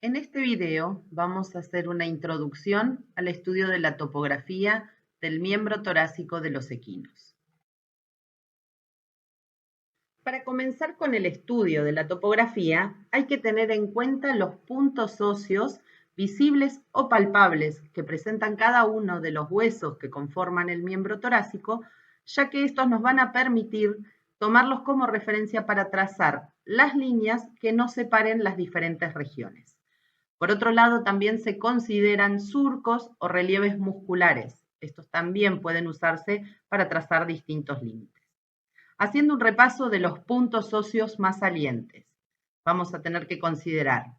En este video vamos a hacer una introducción al estudio de la topografía del miembro torácico de los equinos. Para comenzar con el estudio de la topografía, hay que tener en cuenta los puntos óseos visibles o palpables que presentan cada uno de los huesos que conforman el miembro torácico, ya que estos nos van a permitir tomarlos como referencia para trazar las líneas que nos separen las diferentes regiones. Por otro lado, también se consideran surcos o relieves musculares. Estos también pueden usarse para trazar distintos límites. Haciendo un repaso de los puntos óseos más salientes, vamos a tener que considerar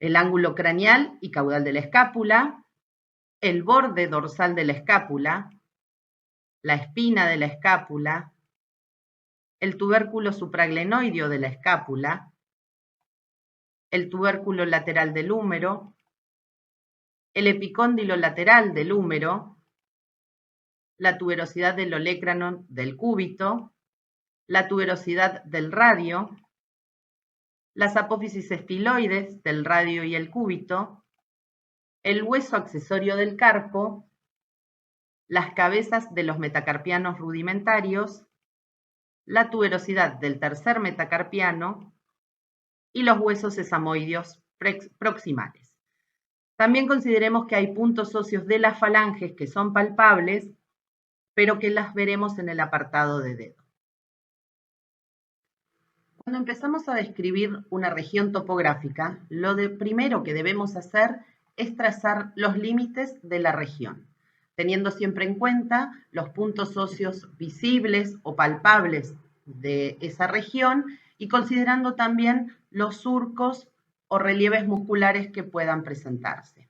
el ángulo craneal y caudal de la escápula, el borde dorsal de la escápula, la espina de la escápula, el tubérculo supraglenoideo de la escápula, el tubérculo lateral del húmero, el epicóndilo lateral del húmero, la tuberosidad del olecranon del cúbito, la tuberosidad del radio, las apófisis estiloides del radio y el cúbito, el hueso accesorio del carpo, las cabezas de los metacarpianos rudimentarios, la tuberosidad del tercer metacarpiano y los huesos sesamoideos proximales. También consideremos que hay puntos óseos de las falanges que son palpables, pero que las veremos en el apartado de dedo. Cuando empezamos a describir una región topográfica, lo primero que debemos hacer es trazar los límites de la región, teniendo siempre en cuenta los puntos óseos visibles o palpables de esa región y considerando también los surcos o relieves musculares que puedan presentarse.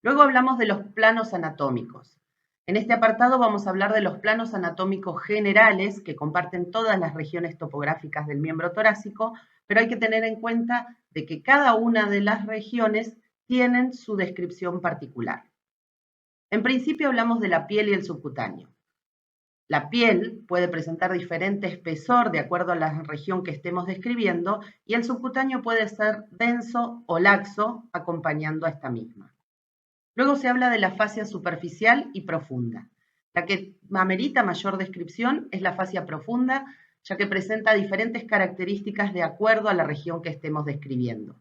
Luego hablamos de los planos anatómicos. En este apartado vamos a hablar de los planos anatómicos generales que comparten todas las regiones topográficas del miembro torácico, pero hay que tener en cuenta de que cada una de las regiones tienen su descripción particular. En principio hablamos de la piel y el subcutáneo. La piel puede presentar diferente espesor de acuerdo a la región que estemos describiendo y el subcutáneo puede ser denso o laxo acompañando a esta misma. Luego se habla de la fascia superficial y profunda. La que amerita mayor descripción es la fascia profunda, ya que presenta diferentes características de acuerdo a la región que estemos describiendo.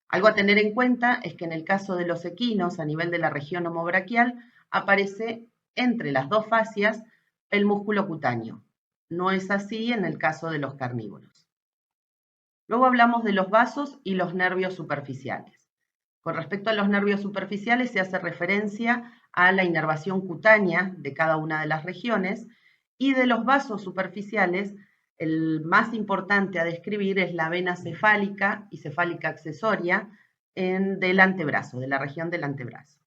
Algo a tener en cuenta es que en el caso de los equinos, a nivel de la región homobraquial, aparece entre las dos fascias el músculo cutáneo. No es así en el caso de los carnívoros. Luego hablamos de los vasos y los nervios superficiales. Con respecto a los nervios superficiales se hace referencia a la inervación cutánea de cada una de las regiones y de los vasos superficiales el más importante a describir es la vena cefálica y cefálica accesoria del antebrazo, de la región del antebrazo.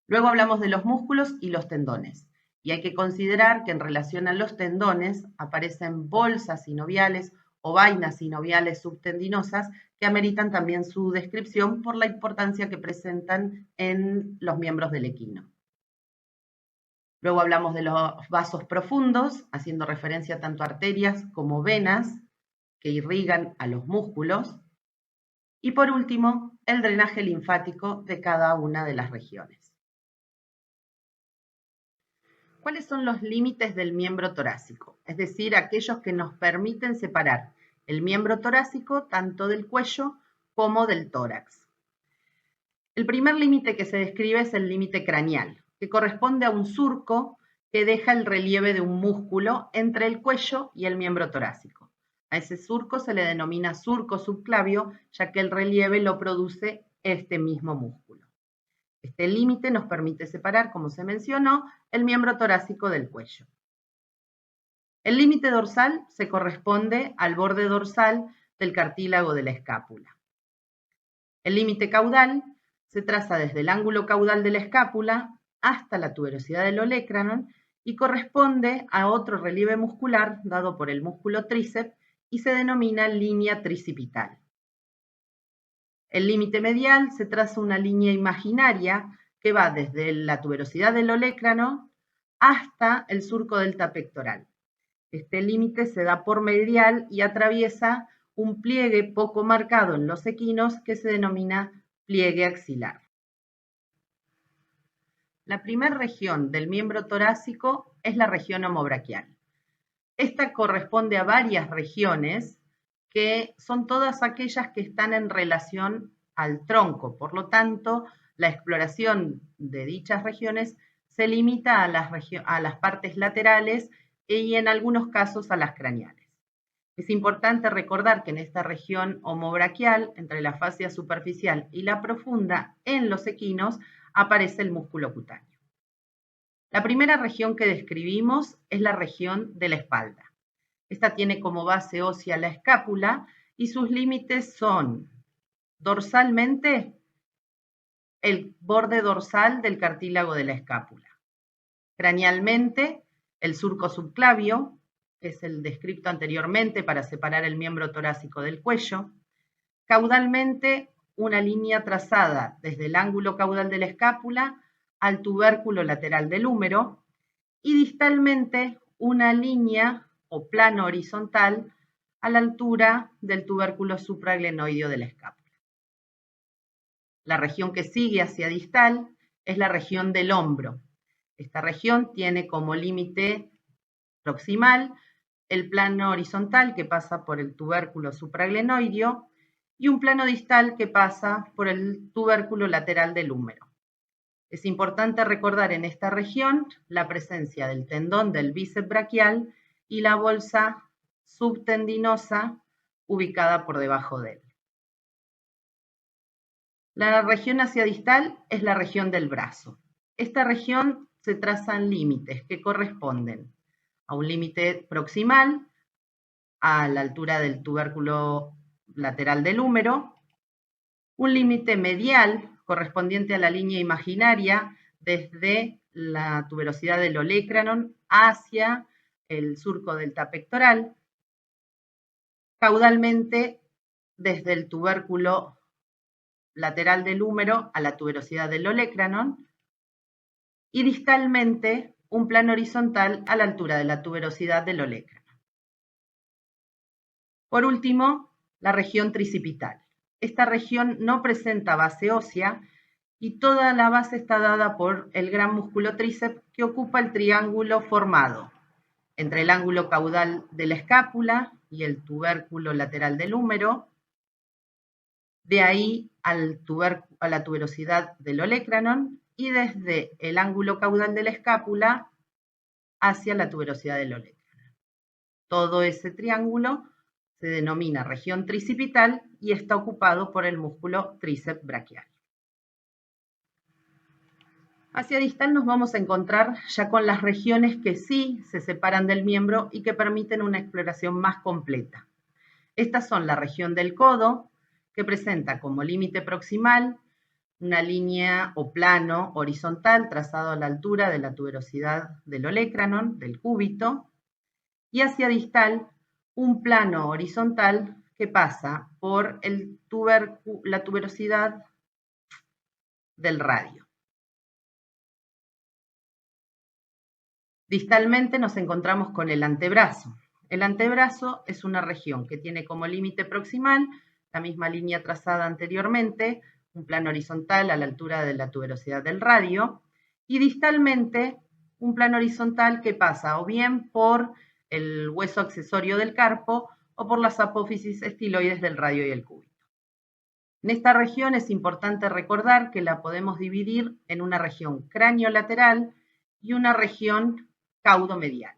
Luego hablamos de los músculos y los tendones. Y hay que considerar que en relación a los tendones aparecen bolsas sinoviales o vainas sinoviales subtendinosas que ameritan también su descripción por la importancia que presentan en los miembros del equino. Luego hablamos de los vasos profundos, haciendo referencia tanto a arterias como venas que irrigan a los músculos. Y por último, el drenaje linfático de cada una de las regiones. ¿Cuáles son los límites del miembro torácico? Es decir, aquellos que nos permiten separar el miembro torácico tanto del cuello como del tórax. El primer límite que se describe es el límite craneal, que corresponde a un surco que deja el relieve de un músculo entre el cuello y el miembro torácico. A ese surco se le denomina surco subclavio, ya que el relieve lo produce este mismo músculo. Este límite nos permite separar, como se mencionó, el miembro torácico del cuello. El límite dorsal se corresponde al borde dorsal del cartílago de la escápula. El límite caudal se traza desde el ángulo caudal de la escápula hasta la tuberosidad del olecranon y corresponde a otro relieve muscular dado por el músculo tríceps y se denomina línea tricipital. El límite medial se traza una línea imaginaria que va desde la tuberosidad del olecranon hasta el surco delta pectoral. Este límite se da por medial y atraviesa un pliegue poco marcado en los equinos que se denomina pliegue axilar. La primera región del miembro torácico es la región homobraquial. Esta corresponde a varias regiones que son todas aquellas que están en relación al tronco. Por lo tanto, la exploración de dichas regiones se limita a las partes laterales y en algunos casos a las craneales. Es importante recordar que en esta región homobraquial, entre la fascia superficial y la profunda, en los equinos, aparece el músculo cutáneo. La primera región que describimos es la región de la espalda. Esta tiene como base ósea la escápula y sus límites son dorsalmente el borde dorsal del cartílago de la escápula, cranealmente el surco subclavio, que es el descrito anteriormente para separar el miembro torácico del cuello, caudalmente una línea trazada desde el ángulo caudal de la escápula al tubérculo lateral del húmero y distalmente una línea o plano horizontal a la altura del tubérculo supraglenoideo de la escápula. La región que sigue hacia distal es la región del hombro. Esta región tiene como límite proximal el plano horizontal que pasa por el tubérculo supraglenoideo y un plano distal que pasa por el tubérculo lateral del húmero. Es importante recordar en esta región la presencia del tendón del bíceps braquial y la bolsa subtendinosa ubicada por debajo de él. La región hacia distal es la región del brazo. Esta región se trazan límites que corresponden a un límite proximal a la altura del tubérculo lateral del húmero, un límite medial correspondiente a la línea imaginaria desde la tuberosidad del olecranon hacia el surco delta pectoral, caudalmente desde el tubérculo lateral del húmero a la tuberosidad del olecranon y distalmente un plano horizontal a la altura de la tuberosidad del olecranon. Por último, la región tricipital. Esta región no presenta base ósea y toda la base está dada por el gran músculo tríceps que ocupa el triángulo formado entre el ángulo caudal de la escápula y el tubérculo lateral del húmero, de ahí a la tuberosidad del olecranon y desde el ángulo caudal de la escápula hacia la tuberosidad del olecranon. Todo ese triángulo se denomina región tricipital y está ocupado por el músculo tríceps braquial. Hacia distal nos vamos a encontrar ya con las regiones que sí se separan del miembro y que permiten una exploración más completa. Estas son la región del codo, que presenta como límite proximal una línea o plano horizontal trazado a la altura de la tuberosidad del olecranon, del cúbito, y hacia distal un plano horizontal que pasa por la tuberosidad del radio. Distalmente nos encontramos con el antebrazo. El antebrazo es una región que tiene como límite proximal la misma línea trazada anteriormente, un plano horizontal a la altura de la tuberosidad del radio, y distalmente un plano horizontal que pasa o bien por el hueso accesorio del carpo o por las apófisis estiloides del radio y el cúbito. En esta región es importante recordar que la podemos dividir en una región craniolateral y una región caudomedial.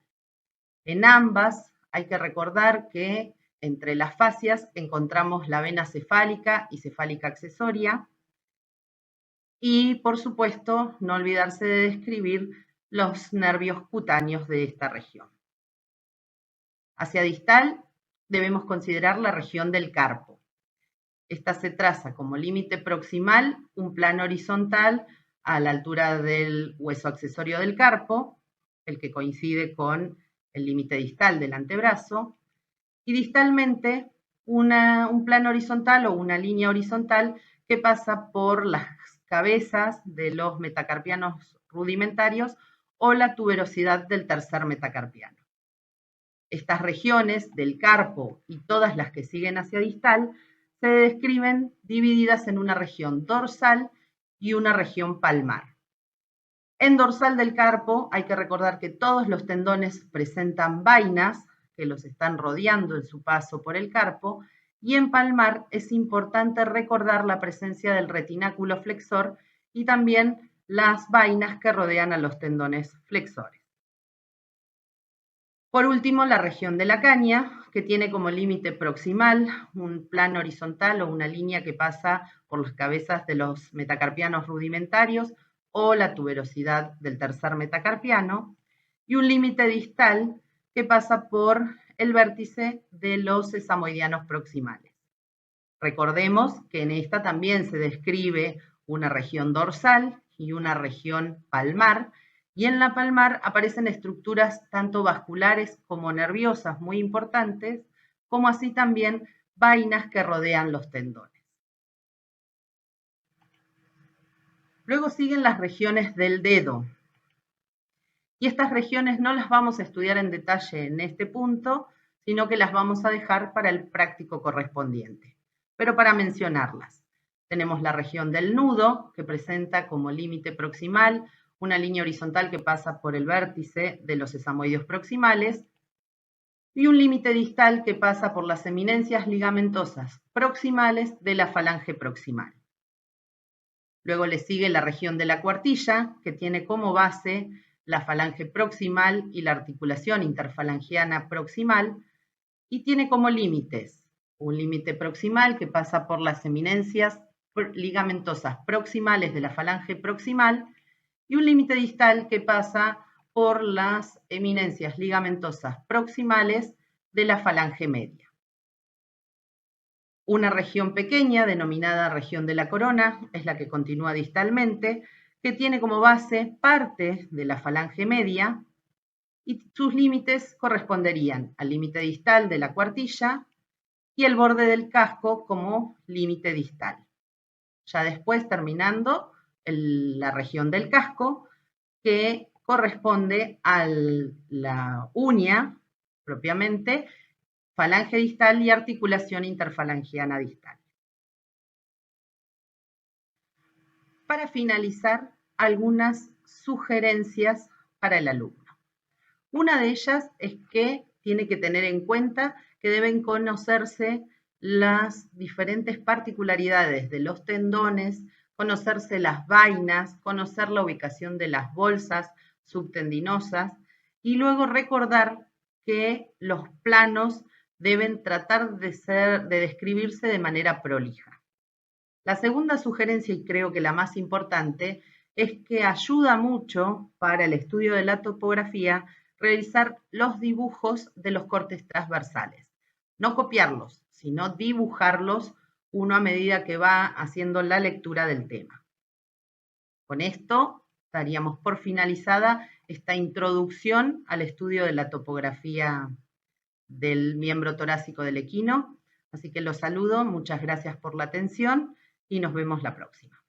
En ambas hay que recordar que entre las fascias encontramos la vena cefálica y cefálica accesoria y, por supuesto, no olvidarse de describir los nervios cutáneos de esta región. Hacia distal debemos considerar la región del carpo. Esta se traza como límite proximal un plano horizontal a la altura del hueso accesorio del carpo, el que coincide con el límite distal del antebrazo, y distalmente un plano horizontal o una línea horizontal que pasa por las cabezas de los metacarpianos rudimentarios o la tuberosidad del tercer metacarpiano. Estas regiones del carpo y todas las que siguen hacia distal se describen divididas en una región dorsal y una región palmar. En dorsal del carpo hay que recordar que todos los tendones presentan vainas que los están rodeando en su paso por el carpo, y en palmar es importante recordar la presencia del retináculo flexor y también las vainas que rodean a los tendones flexores. Por último, la región de la caña, que tiene como límite proximal un plano horizontal o una línea que pasa por las cabezas de los metacarpianos rudimentarios o la tuberosidad del tercer metacarpiano, y un límite distal que pasa por el vértice de los sesamoidianos proximales. Recordemos que en esta también se describe una región dorsal y una región palmar, y en la palmar aparecen estructuras tanto vasculares como nerviosas muy importantes, como así también vainas que rodean los tendones. Luego siguen las regiones del dedo, y estas regiones no las vamos a estudiar en detalle en este punto, sino que las vamos a dejar para el práctico correspondiente. Pero para mencionarlas, tenemos la región del nudo, que presenta como límite proximal una línea horizontal que pasa por el vértice de los sesamoides proximales, y un límite distal que pasa por las eminencias ligamentosas proximales de la falange proximal. Luego le sigue la región de la cuartilla, que tiene como base la falange proximal y la articulación interfalangiana proximal, y tiene como límites un límite proximal que pasa por las eminencias ligamentosas proximales de la falange proximal y un límite distal que pasa por las eminencias ligamentosas proximales de la falange media. Una región pequeña, denominada región de la corona, es la que continúa distalmente, que tiene como base parte de la falange media, y sus límites corresponderían al límite distal de la cuartilla y el borde del casco como límite distal. Ya después terminando la región del casco, que corresponde a la uña propiamente, falange distal y articulación interfalangiana distal. Para finalizar, algunas sugerencias para el alumno. Una de ellas es que tiene que tener en cuenta que deben conocerse las diferentes particularidades de los tendones, conocerse las vainas, conocer la ubicación de las bolsas subtendinosas y luego recordar que los planos deben tratar de describirse de manera prolija. La segunda sugerencia, y creo que la más importante, es que ayuda mucho para el estudio de la topografía realizar los dibujos de los cortes transversales. No copiarlos, sino dibujarlos uno a medida que va haciendo la lectura del tema. Con esto daríamos por finalizada esta introducción al estudio de la topografía del miembro torácico del equino. Así que los saludo, muchas gracias por la atención y nos vemos la próxima.